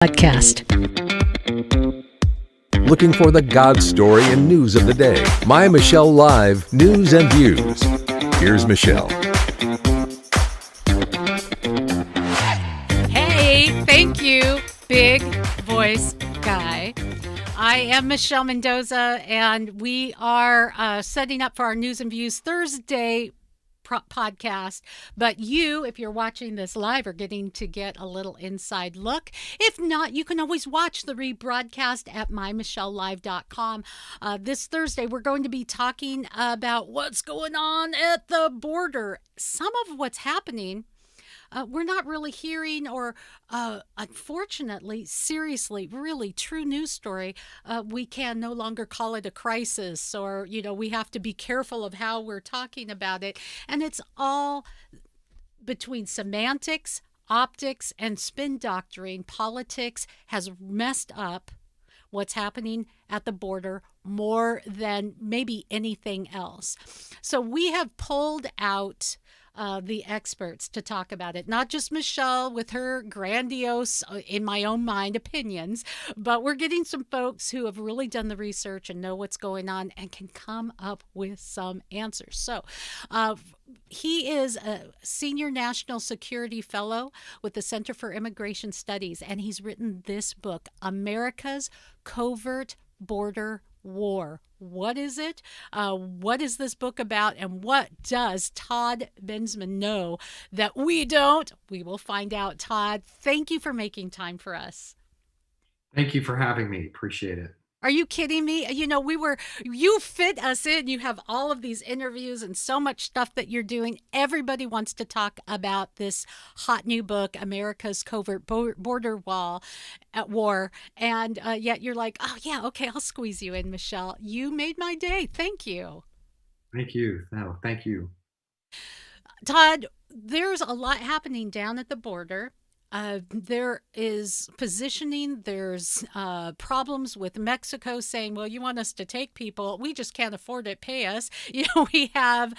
Podcast. Looking for the God story and news of the day. My Michelle Live News and Views. Here's Michelle. Hey, thank you, big voice guy. I am Michelle Mendoza, and we are setting up for our News and Views Thursday podcast. But you, if you're watching this live, are getting to get a little inside look. If not, you can always watch the rebroadcast at mymichellelive.com. This Thursday, we're going to be talking about what's going on at the border. Some of what's happening we're not really hearing, or unfortunately, seriously, really true news story. We can no longer call it a crisis, or, we have to be careful of how we're talking about it. And it's all between semantics, optics, and spin doctoring. Politics has messed up what's happening at the border more than maybe anything else. So we have pulled out the experts to talk about it. Not just Michelle with her grandiose, in my own mind, opinions, but we're getting some folks who have really done the research and know what's going on and can come up with some answers. So he is a senior national security fellow with the Center for Immigration Studies, and he's written this book, America's Covert Border War. What is it? What is this book about? And what does Todd Bensman know that we don't? We will find out. Todd, thank you for making time for us. Thank you for having me. Appreciate it. Are you kidding me? You fit us in. You have all of these interviews and so much stuff that you're doing. Everybody wants to talk about this hot new book, America's Covert Border War. And yet you're like, oh, yeah, okay, I'll squeeze you in, Michelle. You made my day. Thank you. Thank you. No, thank you. Todd, there's a lot happening down at the border. There is positioning, there's problems with Mexico saying, well, you want us to take people, we just can't afford it, pay us. We have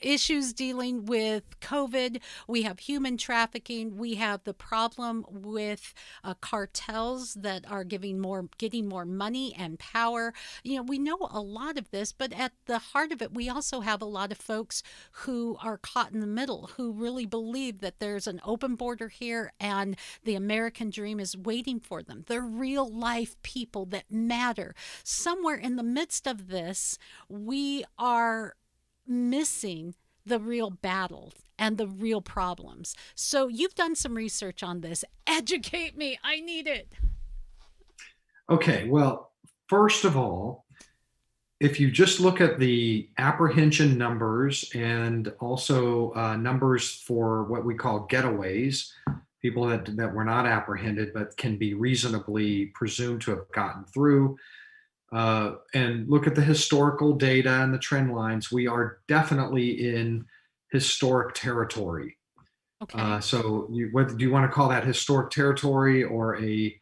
issues dealing with COVID, we have human trafficking, we have the problem with cartels that are getting more money and power. We know a lot of this, but at the heart of it, we also have a lot of folks who are caught in the middle, who really believe that there's an open border here and the American dream is waiting for them. They're real life people that matter. Somewhere in the midst of this, we are missing the real battle and the real problems. So you've done some research on this. Educate me. I need it. Okay, well, first of all, if you just look at the apprehension numbers and also numbers for what we call getaways, people that were not apprehended but can be reasonably presumed to have gotten through, and look at the historical data and the trend lines, we are definitely in historic territory. Okay. So whether do you want to call that historic territory or a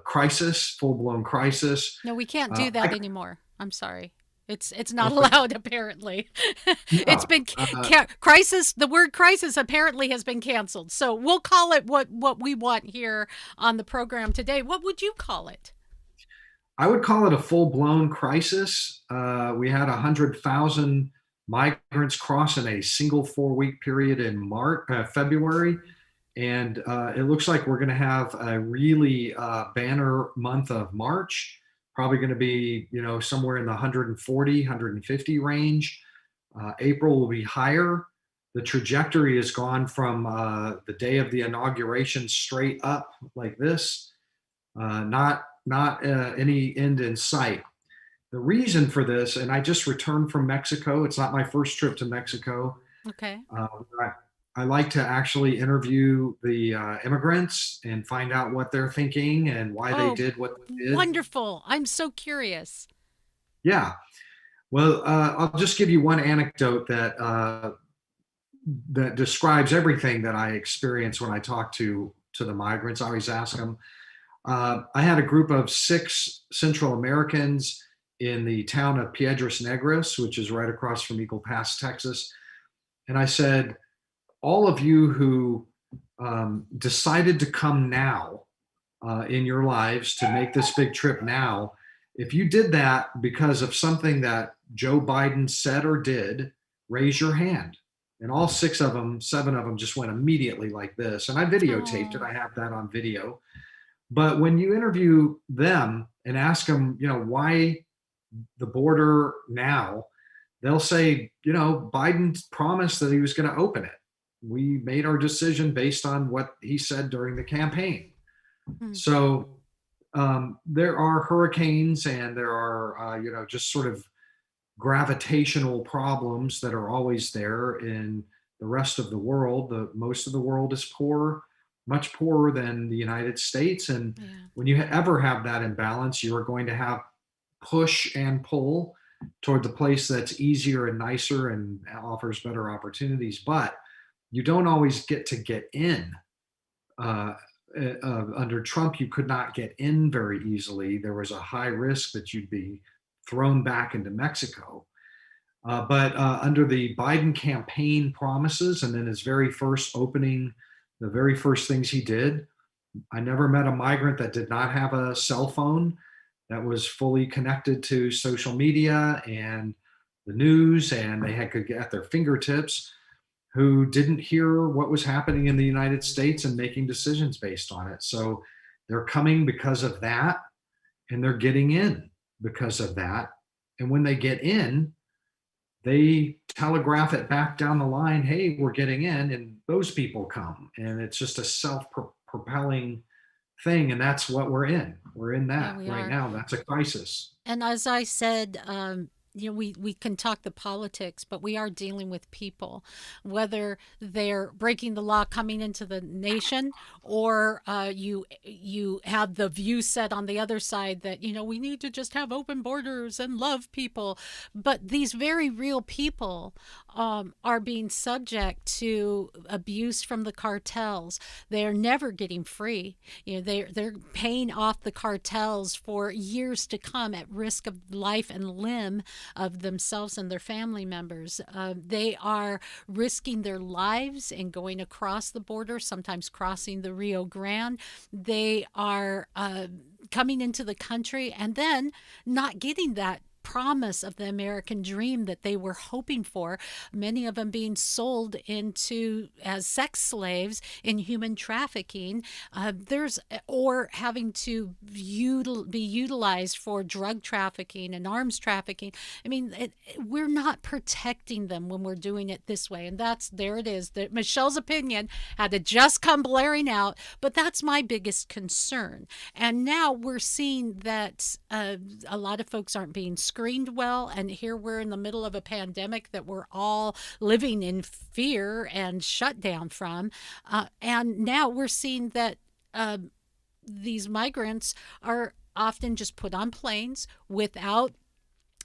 crisis, full-blown crisis? No, we can't do that anymore. I'm sorry. It's not Okay. allowed, apparently. Yeah, It's been crisis. The word crisis apparently has been canceled. So we'll call it what we want here on the program today. What would you call it? I would call it a full-blown crisis. We had 100,000 migrants cross in a single 4-week period in February. And it looks like we're going to have a really banner month of March. Probably going to be, somewhere in the 140, 150 range. April will be higher. The trajectory has gone from the day of the inauguration straight up like this. Not any end in sight. The reason for this, and I just returned from Mexico. It's not my first trip to Mexico. Okay. I like to actually interview the immigrants and find out what they're thinking and why they did what they did. Wonderful. I'm so curious. Yeah. Well, I'll just give you one anecdote that describes everything that I experience when I talk to the migrants. I always ask them. I had a group of 6 Central Americans in the town of Piedras Negras, which is right across from Eagle Pass, Texas. And I said, all of you who decided to come now in your lives to make this big trip now. If you did that because of something that Joe Biden said or did, raise your hand. And all six of them, seven of them just went immediately like this. And I videotaped it. Oh. I have that on video. But when you interview them and ask them, why the border now, they'll say, Biden promised that he was going to open it. We made our decision based on what he said during the campaign. Hmm. So there are hurricanes and there are, just sort of gravitational problems that are always there in the rest of the world. Most of the world is poor, much poorer than the United States. And Yeah. when you ever have that imbalance, you are going to have push and pull toward the place that's easier and nicer and offers better opportunities. But you don't always get to get in. Under Trump, you could not get in very easily. There was a high risk that you'd be thrown back into Mexico. But under the Biden campaign promises, and then his very first opening, the very first things he did, I never met a migrant that did not have a cell phone that was fully connected to social media and the news, and could get at their fingertips, who didn't hear what was happening in the United States and making decisions based on it. So they're coming because of that, and they're getting in because of that. And when they get in, they telegraph it back down the line, hey, we're getting in, and those people come. And it's just a self-propelling thing. And that's what we're in. We're in Yeah, that we right are. now. That's a crisis. And as I said, we can talk the politics, but we are dealing with people, whether they're breaking the law coming into the nation, or you have the view set on the other side that we need to just have open borders and love people, but these very real people are being subject to abuse from the cartels. They're never getting free. They're paying off the cartels for years to come at risk of life and limb of themselves and their family members. They are risking their lives and going across the border, sometimes crossing the Rio Grande. They are coming into the country and then not getting that promise of the American dream that they were hoping for, many of them being sold into as sex slaves in human trafficking, or having to be utilized for drug trafficking and arms trafficking. I mean, we're not protecting them when we're doing it this way. And there it is. Michelle's opinion had to just come blaring out, but that's my biggest concern. And now we're seeing that a lot of folks aren't being screened well, and here we're in the middle of a pandemic that we're all living in fear and shut down from, and now we're seeing that these migrants are often just put on planes without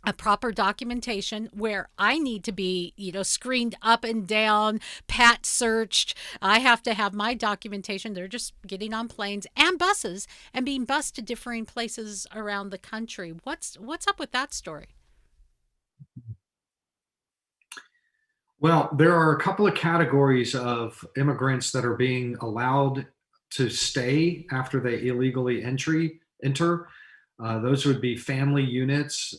a proper documentation, where I need to be, screened up and down, pat searched. I have to have my documentation. They're just getting on planes and buses and being bused to differing places around the country. What's up with that story? Well, there are a couple of categories of immigrants that are being allowed to stay after they illegally enter. Those would be family units,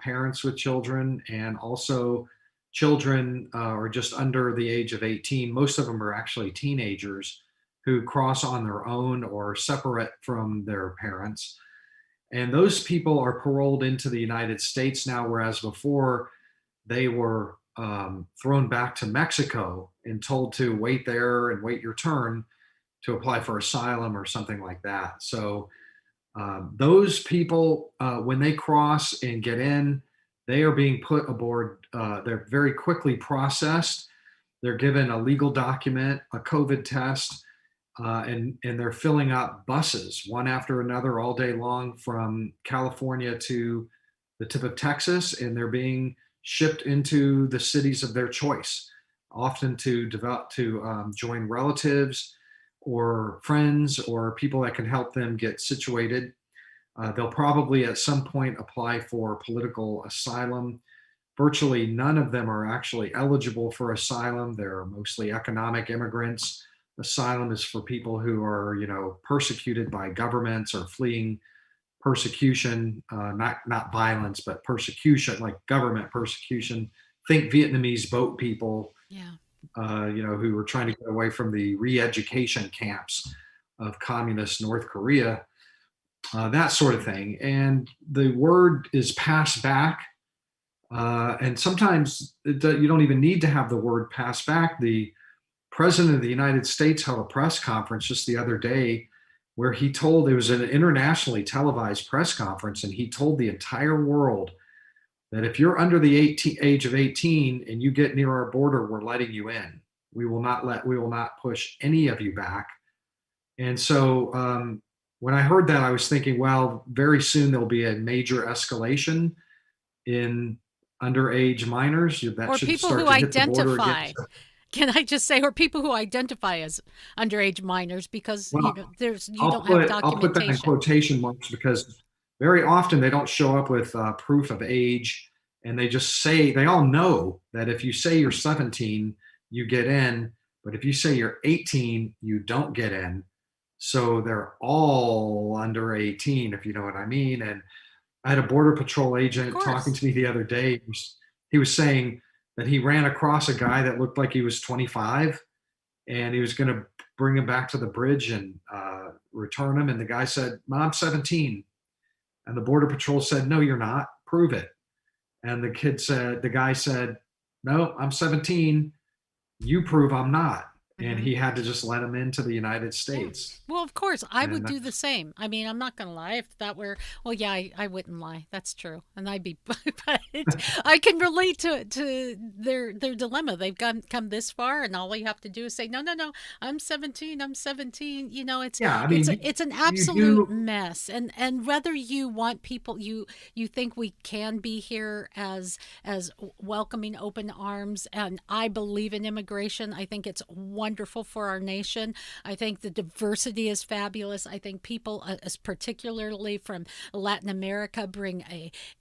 parents with children, and also children are just under the age of 18. Most of them are actually teenagers who cross on their own or separate from their parents. And those people are paroled into the United States now, whereas before they were thrown back to Mexico and told to wait there and wait your turn to apply for asylum or something like that. So those people, when they cross and get in, they are being put aboard. They're very quickly processed. They're given a legal document, a COVID test, and they're filling up buses one after another all day long from California to the tip of Texas, and they're being shipped into the cities of their choice, often to join relatives or friends or people that can help them get situated. They'll probably at some point apply for political asylum. Virtually none of them are actually eligible for asylum. They're mostly economic immigrants asylum is for people who are, persecuted by governments or fleeing persecution, not violence, but persecution, like government persecution. Think Vietnamese boat people, Yeah. who were trying to get away from the re-education camps of communist North Korea, that sort of thing. And the word is passed back. And sometimes you don't even need to have the word passed back. The President of the United States held a press conference just the other day where he told, it was an internationally televised press conference, and he told the entire world that if you're under the age of 18 and you get near our border, we're letting you in. We will not push any of you back. And so when I heard that, I was thinking, well, very soon there'll be a major escalation in underage minors. That Or should people start who to hit the border again. identify. Can I just say, or people who identify as underage minors, because Well, you don't have I'll put that in documentation. quotation marks because very often they don't show up with proof of age, and they just say, they all know that if you say you're 17, you get in, but if you say you're 18, you don't get in. So they're all under 18, if you know what I mean. And I had a border patrol Of agent talking course. to me the other day. He was saying that he ran across a guy that looked like he was 25, and he was going to bring him back to the bridge and return him. And the guy said, "I'm 17." And the border patrol said, "No, you're not. Prove it." And the guy said, "No, I'm 17. You prove I'm not." And Hmm. he had to just let him into the United Yeah. States. Well, of course, I would And do the same. I mean, I'm not going to lie. If that were, well, yeah, I wouldn't lie. That's true. And I'd be, but I can relate to their dilemma. They've come this far, and all you have to do is say, no, no, no, I'm 17. I'm 17. yeah, I mean, It's an you absolute do. mess. And whether you want people, you think we can be here as welcoming open arms, and I believe in immigration. I think it's wonderful for our nation. I think the diversity is fabulous. I think people, particularly from Latin America, bring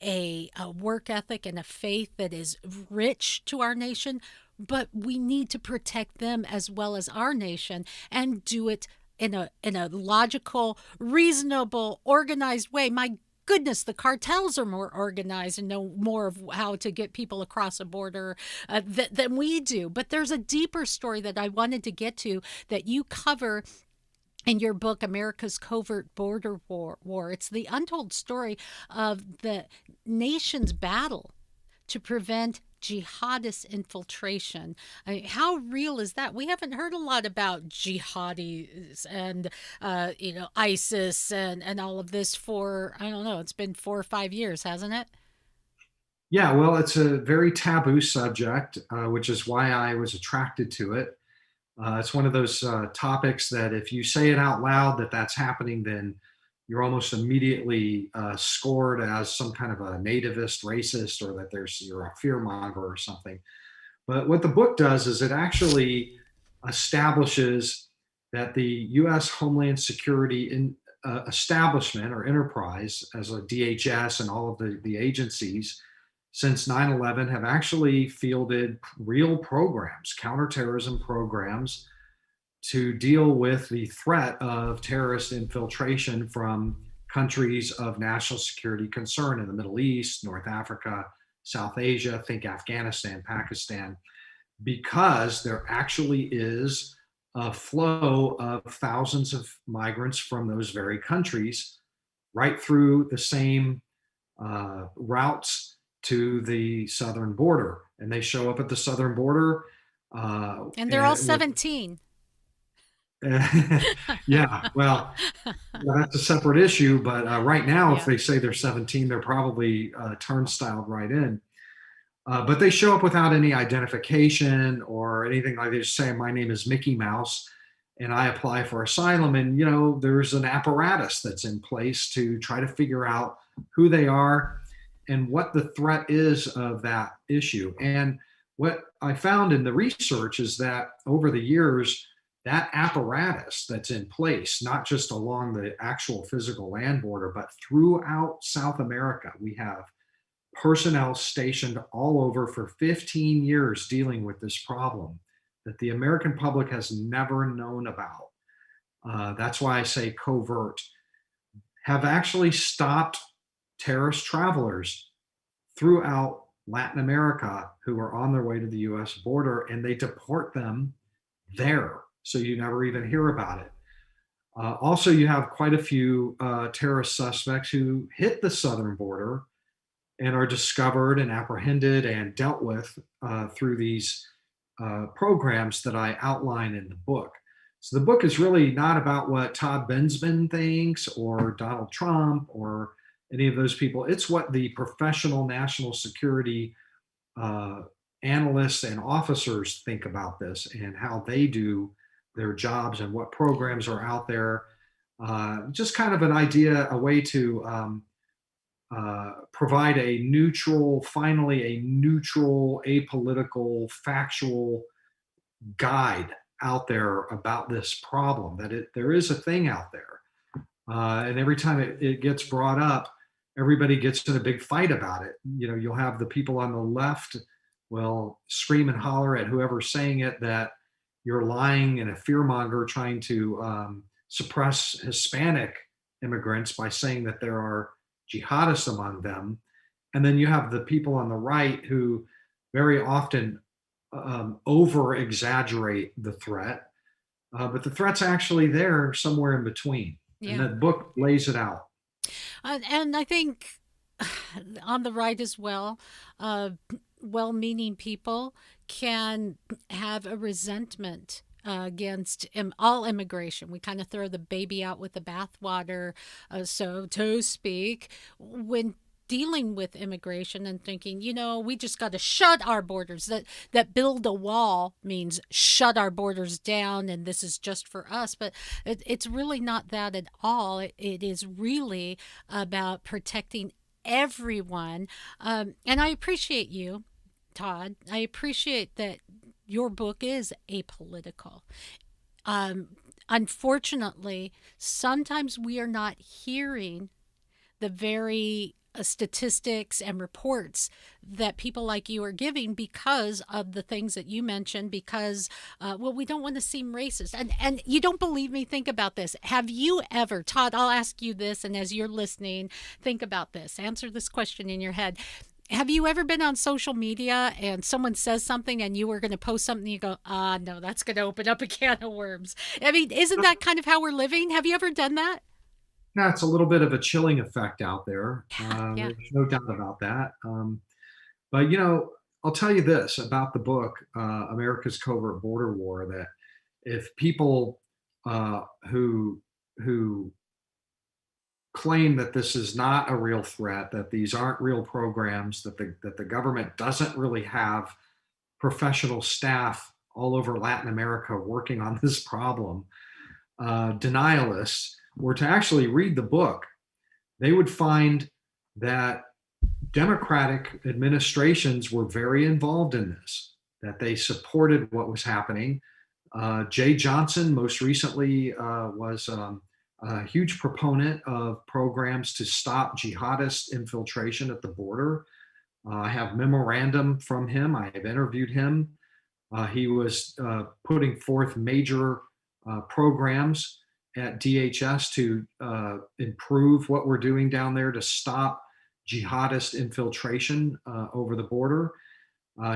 a work ethic and a faith that is rich to our nation. But we need to protect them as well as our nation, and do it in a logical, reasonable, organized way. My goodness, the cartels are more organized and know more of how to get people across a border than we do. But there's a deeper story that I wanted to get to that you cover in your book, America's Covert Border War. It's the untold story of the nation's battle to prevent jihadist infiltration. I mean, how real is that? We haven't heard a lot about jihadis and ISIS and all of this for, I don't know, it's been 4 or 5 years, hasn't it? Yeah, well, it's a very taboo subject, which is why I was attracted to it. It's one of those topics that if you say it out loud that that's happening, then you're almost immediately scored as some kind of a nativist, racist, or that you're a fear monger or something. But what the book does is it actually establishes that the U.S. Homeland Security establishment or enterprise, as a DHS and all of the agencies, since 9/11 have actually fielded real programs, counterterrorism programs, to deal with the threat of terrorist infiltration from countries of national security concern in the Middle East, North Africa, South Asia, think Afghanistan, Pakistan, because there actually is a flow of thousands of migrants from those very countries right through the same routes to the southern border. And they show up at the southern border And they're all with 17. yeah, well, that's a separate issue. But right now, if Yeah. they say they're 17, they're probably turnstiled right in. But they show up without any identification or anything like they just say, "My name is Mickey Mouse, and I apply for asylum." And there's an apparatus that's in place to try to figure out who they are and what the threat is of that issue. And what I found in the research is that over the years, that apparatus that's in place, not just along the actual physical land border, but throughout South America, we have personnel stationed all over for 15 years dealing with this problem. that the American public has never known about. That's why I say covert, have actually stopped terrorist travelers throughout Latin America who are on their way to the US border, and they deport them there. So you never even hear about it. Also, you have quite a few terrorist suspects who hit the southern border and are discovered and apprehended and dealt with through these programs that I outline in the book. So the book is really not about what Todd Bensman thinks or Donald Trump or any of those people. It's what the professional national security uh, analysts and officers think about this and how they do their jobs and what programs are out there. Just kind of an idea, a way to provide a neutral, finally, a neutral, apolitical, factual guide out there about this problem, that there is a thing out there. And every time it gets brought up, everybody gets in a big fight about it. You know, you'll have the people on the left will scream and holler at whoever's saying it that you're lying and a fearmonger trying to suppress Hispanic immigrants by saying that there are jihadists among them. And then you have the people on the right who very often over exaggerate the threat, but the threat's actually there somewhere in between. And Yeah. the book lays it out. And I think on the right as well, uh, well meaning people can have a resentment against all immigration. We kind of throw the baby out with the bathwater, so to speak, when dealing with immigration and thinking, we just got to shut our borders. That build a wall means shut our borders down, and this is just for us. But it's really not that at all. It is really about protecting everyone. And I appreciate you, Todd. I appreciate that your book is apolitical. Um, Unfortunately, sometimes we are not hearing the very statistics and reports that people like you are giving because of the things that you mentioned, because well, we don't want to seem racist. And you don't believe me? Think about this. Have you ever, Todd, I'll ask you this, and as you're listening, think about this, answer this question in your head. Have you ever been on social media and someone says something and you were going to post something and you go, no, that's going to open up a can of worms? I mean, isn't that kind of how we're living? Have you ever done that? Yeah, it's a little bit of a chilling effect out there. Yeah. There's no doubt about that. But I'll tell you this about the book, America's Covert Border War, that if people who claim that this is not a real threat, that these aren't real programs, that the government doesn't really have professional staff all over Latin America working on this problem, denialists were to actually read the book, they would find that Democratic administrations were very involved in this, that they supported what was happening. Jay Johnson, most recently, was a huge proponent of programs to stop jihadist infiltration at the border. I have memorandum from him. I have interviewed him. He was putting forth major programs at DHS to improve what we're doing down there to stop jihadist infiltration over the border.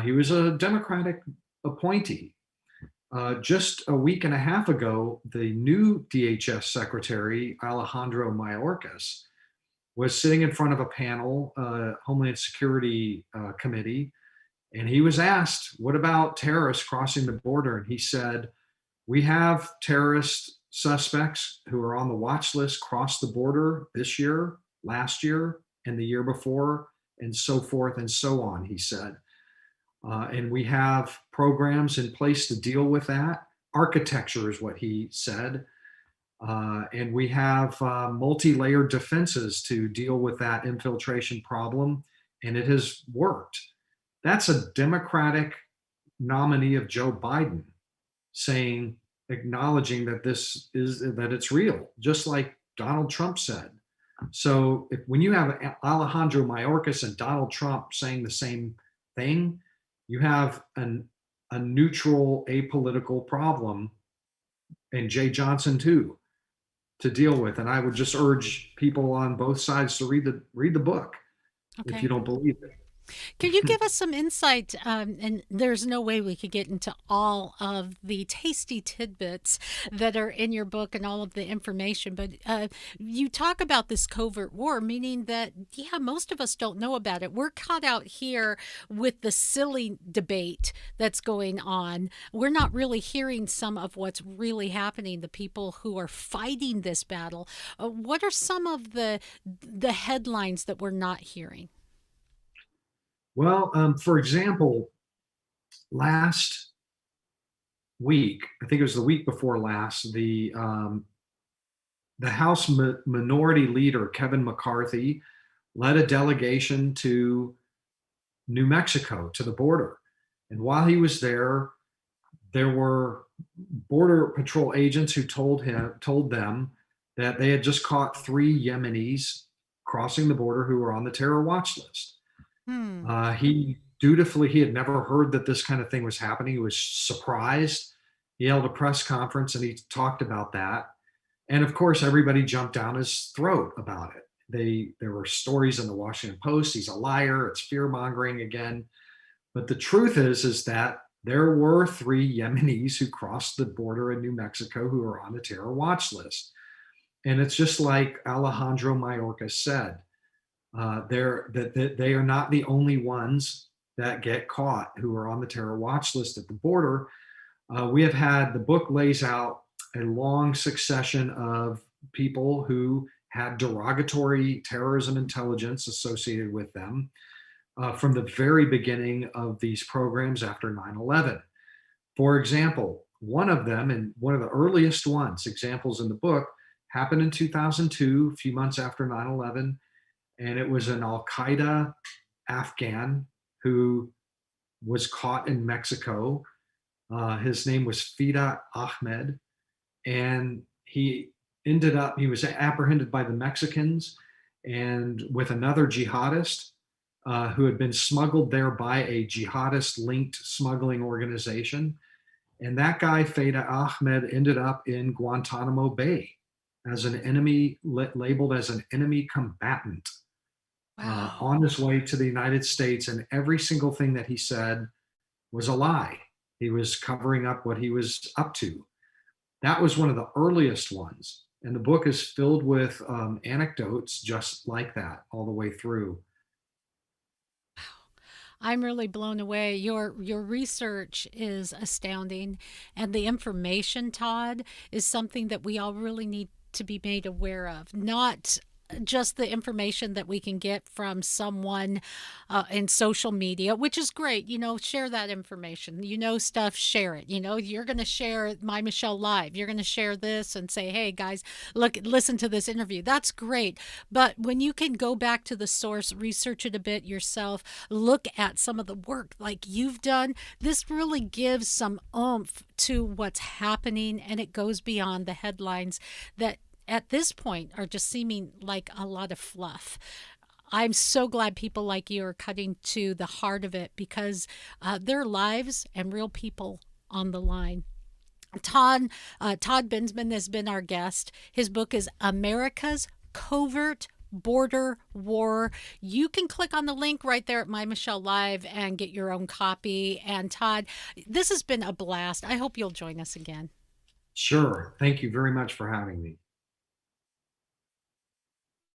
He was a Democratic appointee. Just a week and a half ago, the new DHS Secretary, Alejandro Mayorkas, was sitting in front of a panel, Homeland Security Committee, and he was asked, what about terrorists crossing the border? And he said, we have terrorist suspects who are on the watch list cross the border this year, last year, and the year before, and so forth and so on, he said. And we have programs in place to deal with that. Architecture is what he said. And we have multi-layered defenses to deal with that infiltration problem, and it has worked. That's a Democratic nominee of Joe Biden saying, acknowledging that that it's real, just like Donald Trump said. So when you have Alejandro Mayorkas and Donald Trump saying the same thing, you have a neutral, apolitical problem, and Jay Johnson too, to deal with. And I would just urge people on both sides to read the book if you Okay. don't believe Could you it. give us some insight? And there's no way we could get into all of the tasty tidbits that are in your book and all of the information, but you talk about this covert war, meaning that, yeah, most of us don't know about it. We're caught out here with the silly debate that's going on. We're not really hearing some of what's really happening, the people who are fighting this battle. What are some of the headlines that we're not hearing? Well, for example, last week, I think it was the week before last, the House Minority Leader Kevin McCarthy led a delegation to New Mexico to the border, and while he was there were border patrol agents who told them that they had just caught 3 Yemenis crossing the border who were on the terror watch list. Hmm. He dutifully, he had never heard that this kind of thing was happening. He was surprised. He held a press conference and he talked about that. And of course, everybody jumped down his throat about it. There were stories in the Washington Post. He's a liar. It's fear mongering again. But the truth is that there were 3 Yemenis who crossed the border in New Mexico who are on the terror watch list. And it's just like Alejandro Mayorkas said, that they are not the only ones that get caught who are on the terror watch list at the border. We have had, the book lays out a long succession of people who had derogatory terrorism intelligence associated with them from the very beginning of these programs after 9/11. For example, one of them, and one of the earliest examples in the book, happened in 2002, a few months after 9/11, and it was an Al Qaeda Afghan who was caught in Mexico. His name was Fida Ahmed, and he was apprehended by the Mexicans and with another jihadist who had been smuggled there by a jihadist linked smuggling organization. And that guy, Fida Ahmed, ended up in Guantanamo Bay as an enemy, labeled as an enemy combatant, Wow. on his way to the United States. And every single thing that he said was a lie. He was covering up what he was up to. That was one of the earliest ones. And the book is filled with anecdotes just like that all the way through. I'm really blown away. Your research is astounding, and the information, Todd, is something that we all really need to be made aware of. Not just the information that we can get from someone in social media, which is great. Share that information. Stuff, share it. You're going to share My Michelle Live. You're going to share this and say, hey, guys, look, listen to this interview. That's great. But when you can go back to the source, research it a bit yourself, look at some of the work like you've done, this really gives some oomph to what's happening, and it goes beyond the headlines that at this point are just seeming like a lot of fluff. I'm so glad people like you are cutting to the heart of it because there are lives and real people on the line. Todd Bensman has been our guest. His book is America's Covert Border War. You can click on the link right there at My Michelle Live and get your own copy. And Todd, this has been a blast. I hope you'll join us again. Sure. Thank you very much for having me.